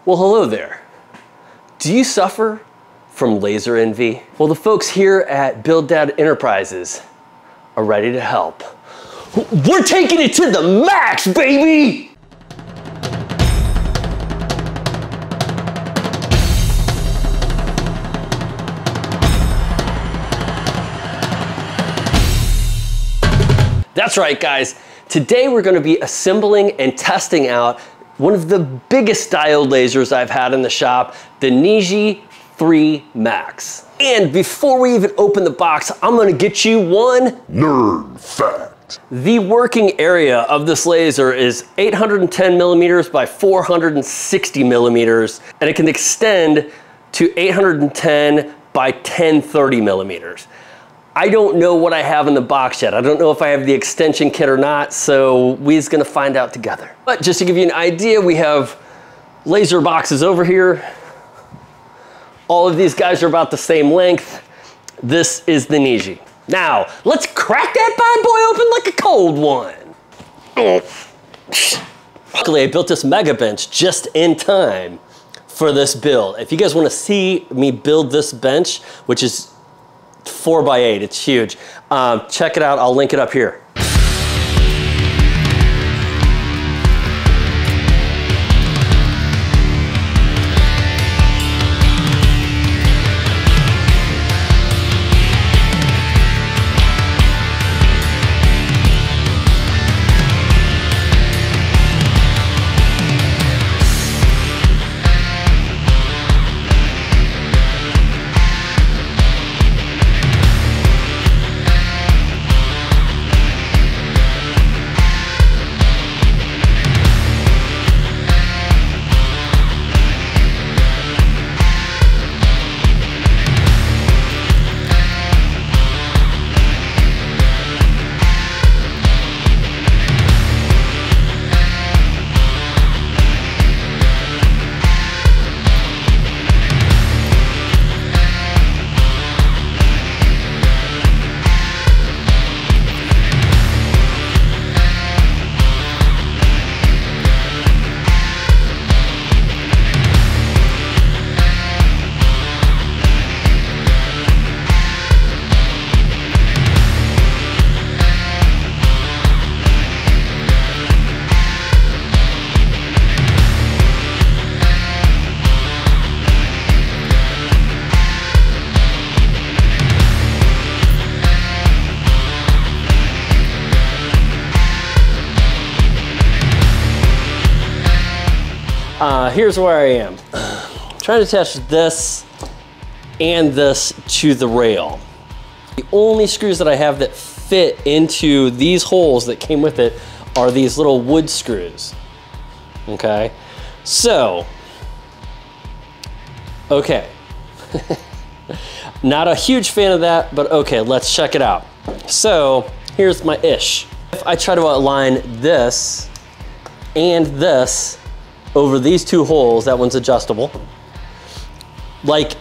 Well, hello there. Do you suffer from laser envy? Well, the folks here at Build Dad Enterprises are ready to help. We're taking it to the max, baby! That's right, guys. Today we're gonna be assembling and testing out one of the biggest diode lasers I've had in the shop, the Neje 3 Max. And before we even open the box, I'm gonna get you one nerd fact. The working area of this laser is 810 millimeters by 460 millimeters, and it can extend to 810 by 1030 millimeters. I don't know what I have in the box yet. I don't know if I have the extension kit or not, so we're gonna find out together. But just to give you an idea, we have laser boxes over here. All of these guys are about the same length. This is the Neje. Now, let's crack that bad boy open like a cold one. Luckily, I built this mega bench just in time for this build. If you guys wanna see me build this bench, which is 4x8, it's huge. Check it out, I'll link it up here. Here's where I am. Trying to attach this and this to the rail. The only screws that I have that fit into these holes that came with it are these little wood screws. Okay, so, okay. Not a huge fan of that, but okay, let's check it out. So, here's my ish. If I try to align this and this over these two holes, that one's adjustable. Like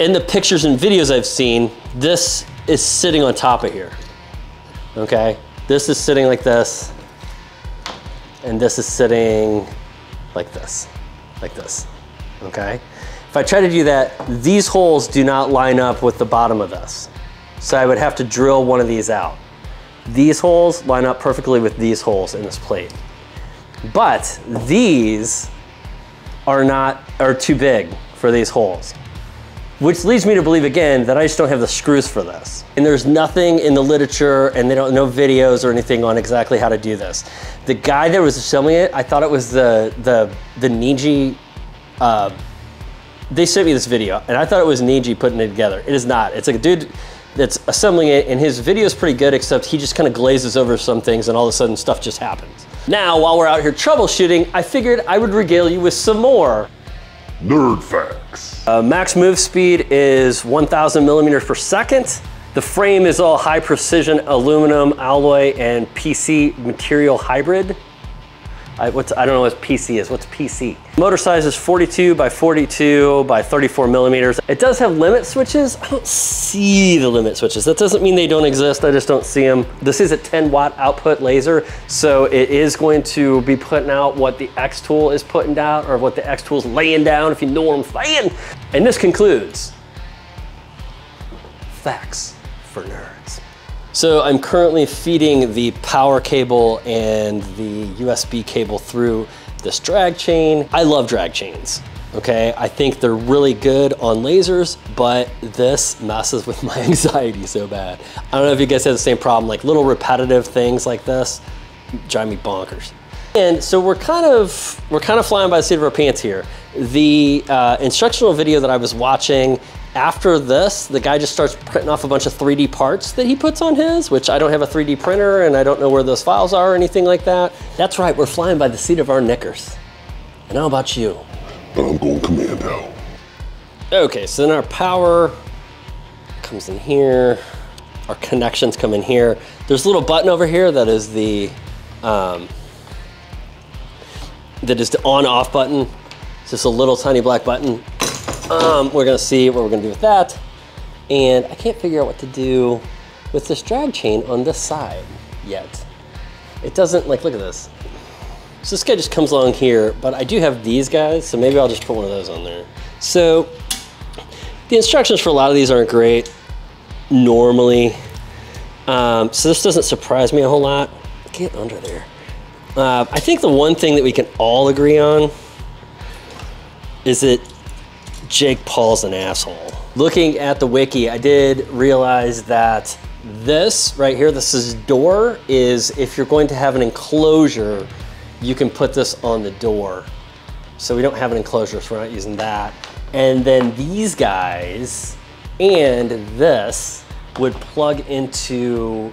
in the pictures and videos I've seen, this is sitting on top of here, okay? This is sitting like this, and this is sitting like this, okay? If I try to do that, these holes do not line up with the bottom of this. So I would have to drill one of these out. These holes line up perfectly with these holes in this plate. But these are too big for these holes, which leads me to believe again that I just don't have the screws for this. And there's nothing in the literature, and they don't know videos or anything on exactly how to do this. The guy that was assembling it, I thought it was the Neje. They sent me this video, and I thought it was Neje putting it together. It is not. It's like a dude that's assembling it, and his video is pretty good, except he just kind of glazes over some things, and all of a sudden stuff just happens. Now, while we're out here troubleshooting, I figured I would regale you with some more nerd facts. Max move speed is 1,000 millimeters per second. The frame is all high precision aluminum alloy and PC material hybrid. I don't know what PC is. What's PC? Motor size is 42 by 42 by 34 millimeters. It does have limit switches. I don't see the limit switches. That doesn't mean they don't exist. I just don't see them. This is a 10-watt output laser, so it is going to be putting out what the Chtulu is putting out, or what the Chtulu is laying down, if you know what I'm saying. And this concludes Facts for Nerds. So I'm currently feeding the power cable and the USB cable through this drag chain. I love drag chains, okay? I think they're really good on lasers, but this messes with my anxiety so bad. I don't know if you guys have the same problem, like little repetitive things like this drive me bonkers. And so we're kind of flying by the seat of our pants here. The instructional video that I was watching, after this, the guy just starts printing off a bunch of 3D parts that he puts on his, which I don't have a 3D printer and I don't know where those files are or anything like that. That's right, we're flying by the seat of our knickers. And how about you? I'm going commando. Okay, so then our power comes in here. Our connections come in here. There's a little button over here that is the on-off button. It's just a little tiny black button. We're gonna see what we're gonna do with that. And I can't figure out what to do with this drag chain on this side yet. It doesn't, like, look at this. So this guy just comes along here, but I do have these guys, so maybe I'll just put one of those on there. So the instructions for a lot of these aren't great normally. So this doesn't surprise me a whole lot. Get under there. I think the one thing that we can all agree on is that Jake Paul's an asshole. Looking at the wiki, I did realize that this right here, this is door, is if you're going to have an enclosure, you can put this on the door. So we don't have an enclosure, so we're not using that. And then these guys and this would plug into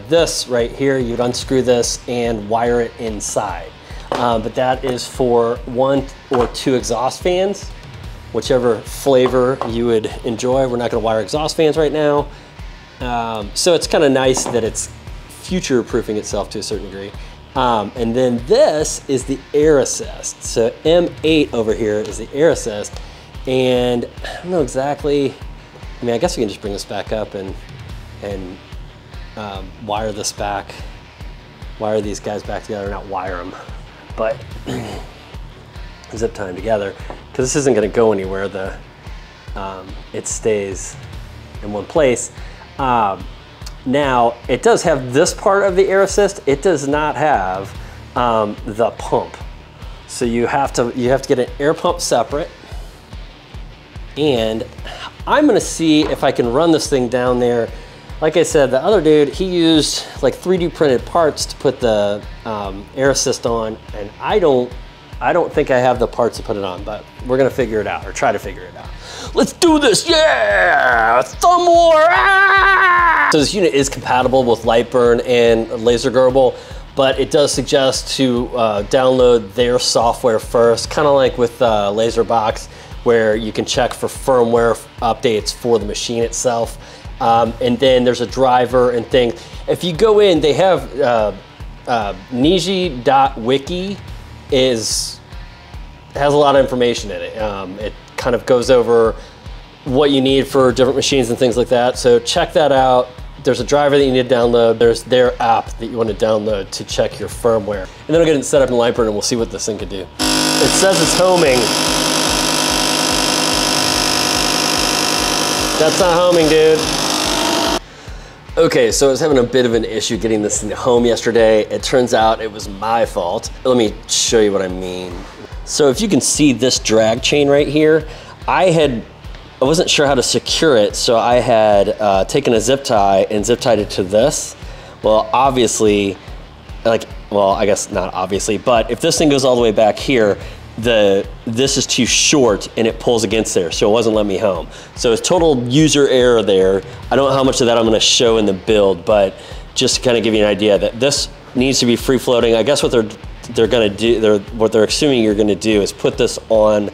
this right here. You'd unscrew this and wire it inside. But that is for 1 or 2 exhaust fans, whichever flavor you would enjoy. We're not gonna wire exhaust fans right now. So it's kind of nice that it's future-proofing itself to a certain degree. And then this is the air assist. So M8 over here is the air assist. And I don't know exactly, I mean, I guess we can just bring this back up and wire this back, wire these guys back together, not wire them, but zip tie them together, because this isn't going to go anywhere. It stays in one place. Now, it does have this part of the air assist. It does not have the pump. So you have to get an air pump separate. And I'm gonna see if I can run this thing down there. Like I said, the other dude, he used like 3D printed parts to put the air assist on, and I don't think I have the parts to put it on, but we're gonna figure it out, or try to figure it out. Let's do this, yeah! Thumb war! Ah! So this unit is compatible with Lightburn and Laser Gerbil, but it does suggest to download their software first, kind of like with LaserBox, where you can check for firmware updates for the machine itself. And then there's a driver and thing. If you go in, they have Neje.wiki has a lot of information in it. It kind of goes over what you need for different machines and things like that. So check that out. There's a driver that you need to download. There's their app that you want to download to check your firmware. And then I'll get it set up in Lightburn and we'll see what this thing can do. It says it's homing. That's not homing, dude. Okay, so I was having a bit of an issue getting this thing home yesterday. It turns out it was my fault. Let me show you what I mean. So if you can see this drag chain right here, I wasn't sure how to secure it, so I had taken a zip tie and zip tied it to this. Well, obviously, well, I guess not obviously, but if this thing goes all the way back here, this is too short and it pulls against there, so it wasn't letting me home. So it's total user error there. I don't know how much of that I'm gonna show in the build, but just to kind of give you an idea that this needs to be free floating. I guess what they're gonna do, what they're assuming you're gonna do is put this on,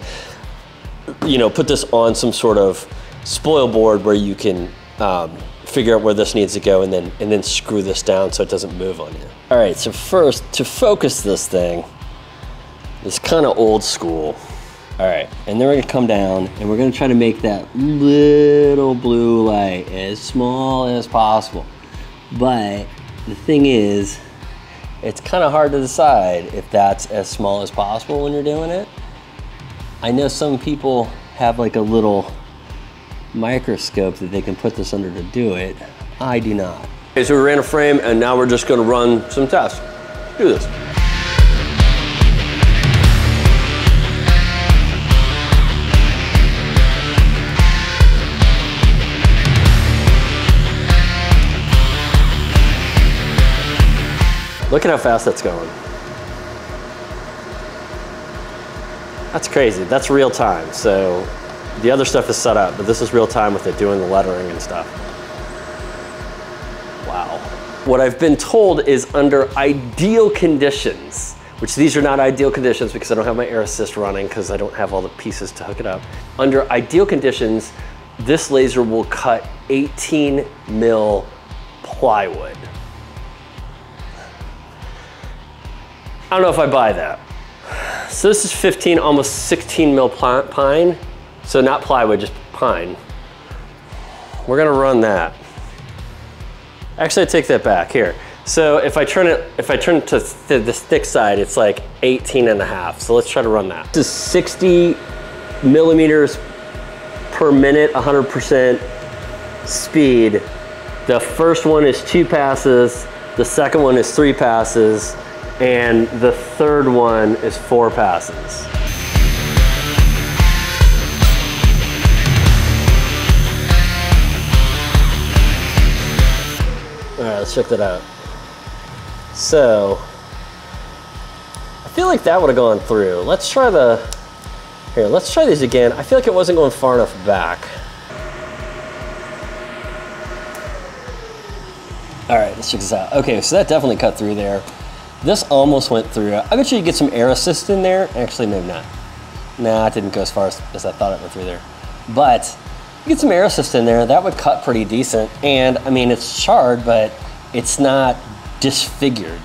put this on some sort of spoil board where you can figure out where this needs to go and then screw this down so it doesn't move on you. All right, so first, to focus this thing, It's kind of old school. All right, and then we're gonna come down and we're gonna try to make that little blue light as small as possible. But the thing is, it's kind of hard to decide if that's as small as possible when you're doing it. I know some people have like a little microscope that they can put this under to do it. I do not. Okay, so we ran a frame and now we're just gonna run some tests. Do this. Look at how fast that's going. That's crazy. That's real time. So the other stuff is set up, but this is real time with it doing the lettering and stuff. Wow. What I've been told is under ideal conditions, which these are not ideal conditions because I don't have my air assist running because I don't have all the pieces to hook it up. Under ideal conditions, this laser will cut 18mm plywood. I don't know if I buy that. So this is 15, almost 16mm pine. So not plywood, just pine. We're gonna run that. Actually, I take that back here. So if I turn it to this thick side, it's like 18.5. So let's try to run that. This is 60 millimeters per minute, 100% speed. The first one is 2 passes. The second one is 3 passes. And the third one is 4 passes. All right, let's check that out. So, I feel like that would have gone through. Let's try let's try these again. I feel like it wasn't going far enough back. All right, let's check this out. Okay, so that definitely cut through there. This almost went through. I bet you get some air assist in there. Actually, maybe not. Nah, it didn't go as far as I thought it went through there. But you get some air assist in there, that would cut pretty decent. And I mean, it's charred, but it's not disfigured.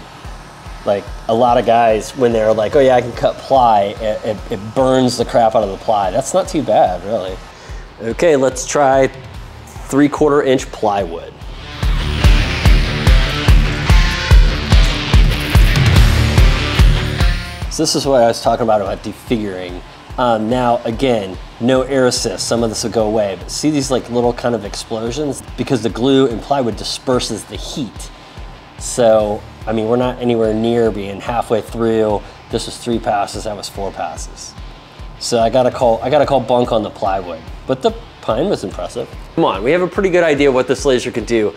Like a lot of guys, when they're like, oh yeah, I can cut ply, it burns the crap out of the ply. That's not too bad, really. Okay, let's try 3/4 inch plywood. So this is what I was talking about defiguring. Now, again, no air assist. Some of this will go away, but see these like little kind of explosions? Because the glue and plywood disperses the heat. So, I mean, we're not anywhere near being halfway through. This was 3 passes, that was 4 passes. So I gotta call bunk on the plywood, but the pine was impressive. Come on, we have a pretty good idea what this laser can do.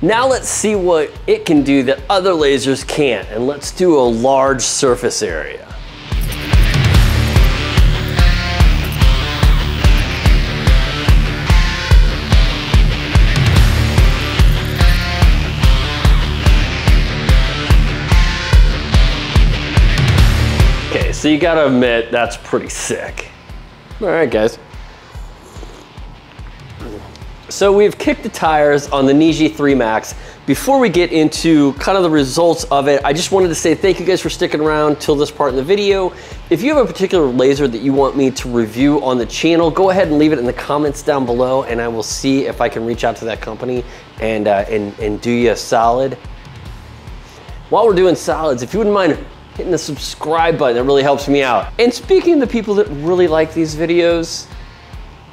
Now let's see what it can do that other lasers can't, and let's do a large surface area. Okay, so you gotta admit, that's pretty sick. All right, guys. So we've kicked the tires on the Neje 3 Max. Before we get into kind of the results of it, I just wanted to say thank you guys for sticking around till this part in the video. If you have a particular laser that you want me to review on the channel, go ahead and leave it in the comments down below and I will see if I can reach out to that company and do you a solid. While we're doing solids, if you wouldn't mind hitting the subscribe button, it really helps me out. And speaking of the people that really like these videos,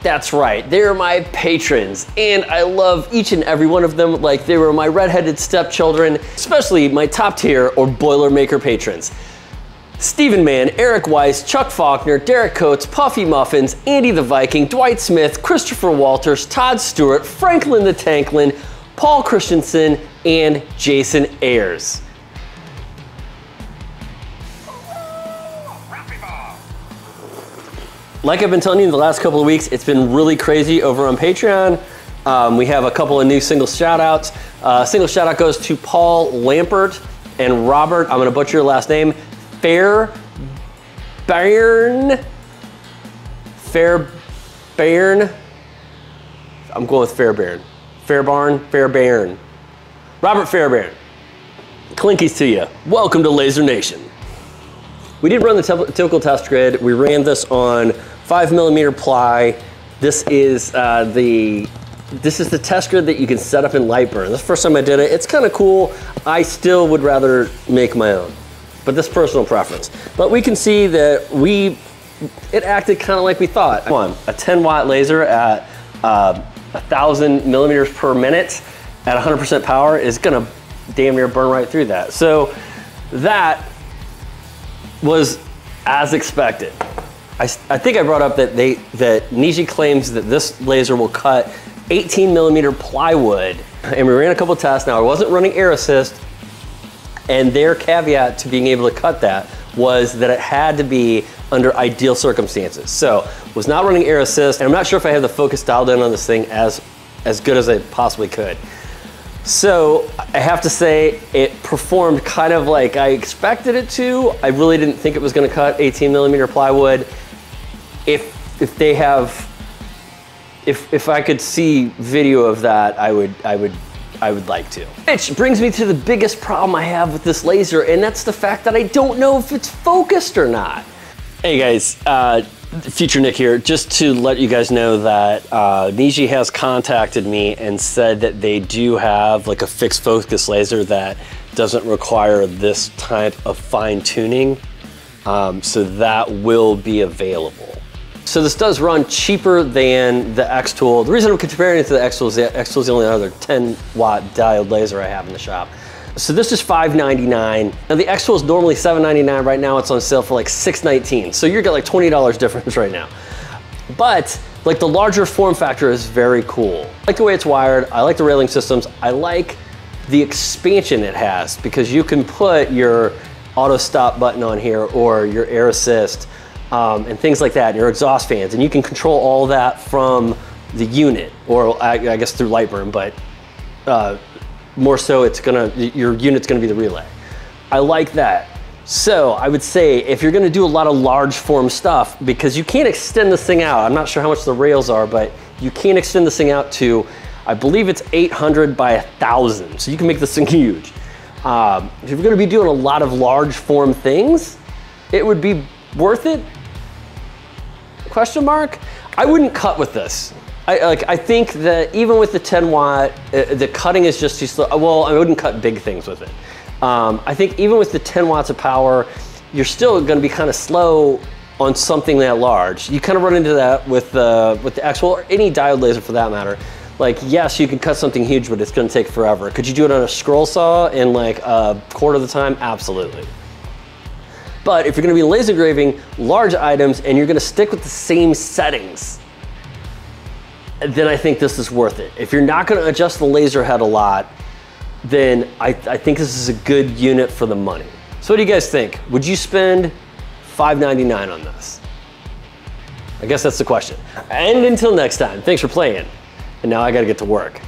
that's right, they're my patrons, and I love each and every one of them like they were my redheaded stepchildren, especially my top tier or Boilermaker patrons. Stephen Mann, Eric Weiss, Chuck Faulkner, Derek Coates, Puffy Muffins, Andy the Viking, Dwight Smith, Christopher Walters, Todd Stewart, Franklin the Tanklin, Paul Christensen, and Jason Ayers. Like I've been telling you the last couple of weeks, it's been really crazy over on Patreon. We have a couple of new single shout outs. Single shout out goes to Paul Lampert and Robert, I'm gonna butcher your last name, Fairbairn. I'm going with Fairbairn. Fairbairn. Robert Fairbairn. Clinkies to you. Welcome to Laser Nation. we did run the typical test grid. We ran this on 5mm ply. This is the test grid that you can set up in Lightburn. This is the first time I did it. It's kind of cool. I still would rather make my own, but this is personal preference. But we can see that it acted kind of like we thought. One, a 10-watt laser at 1,000 millimeters per minute at 100% power is gonna damn near burn right through that. So that was as expected. I think I brought up that Neje claims that this laser will cut 18mm plywood, and we ran a couple tests. Now I wasn't running air assist, and their caveat to being able to cut that was that it had to be under ideal circumstances. So was not running air assist, and I'm not sure if I have the focus dialed in on this thing as good as I possibly could. So I have to say it performed kind of like I expected it to. I really didn't think it was gonna cut 18mm plywood. If I could see video of that, I would like to. Which brings me to the biggest problem I have with this laser, and that's the fact that I don't know if it's focused or not. Hey guys, Future Nick here, just to let you guys know that Neje has contacted me and said that they do have like a fixed focus laser that doesn't require this type of fine tuning, so that will be available. So this does run cheaper than the Chtulu. The reason I'm comparing it to the Chtulu is the Chtulu is the only other 10-watt diode laser I have in the shop. So this is $5.99. Now the Chtulu is normally $7.99. Right now it's on sale for like $6.19. So you're getting like $20 difference right now. But like the larger form factor is very cool. I like the way it's wired. I like the railing systems. I like the expansion it has because you can put your auto stop button on here or your air assist and things like that, and your exhaust fans, and you can control all that from the unit, or I guess through Lightburn, but more so your unit's gonna be the relay. I like that. So I would say if you're gonna do a lot of large form stuff, because you can't extend this thing out, I'm not sure how much the rails are, but you can't extend this thing out to, I believe it's 800 by 1,000, so you can make this thing huge. If you're gonna be doing a lot of large form things, it would be worth it? Question mark? I wouldn't cut with this. I think that even with the 10-watt, the cutting is just too slow. Well, I wouldn't cut big things with it. I think even with the 10 watts of power, you're still gonna be kind of slow on something that large. You kind of run into that with the Chtulu, or any diode laser for that matter. Like, yes, you can cut something huge, but it's gonna take forever. Could you do it on a scroll saw in like a quarter of the time? Absolutely. But if you're gonna be laser engraving large items and you're gonna stick with the same settings, then I think this is worth it. If you're not gonna adjust the laser head a lot, then I think this is a good unit for the money. So what do you guys think? Would you spend $5.99 on this? I guess that's the question. And until next time, thanks for playing. And now I gotta get to work.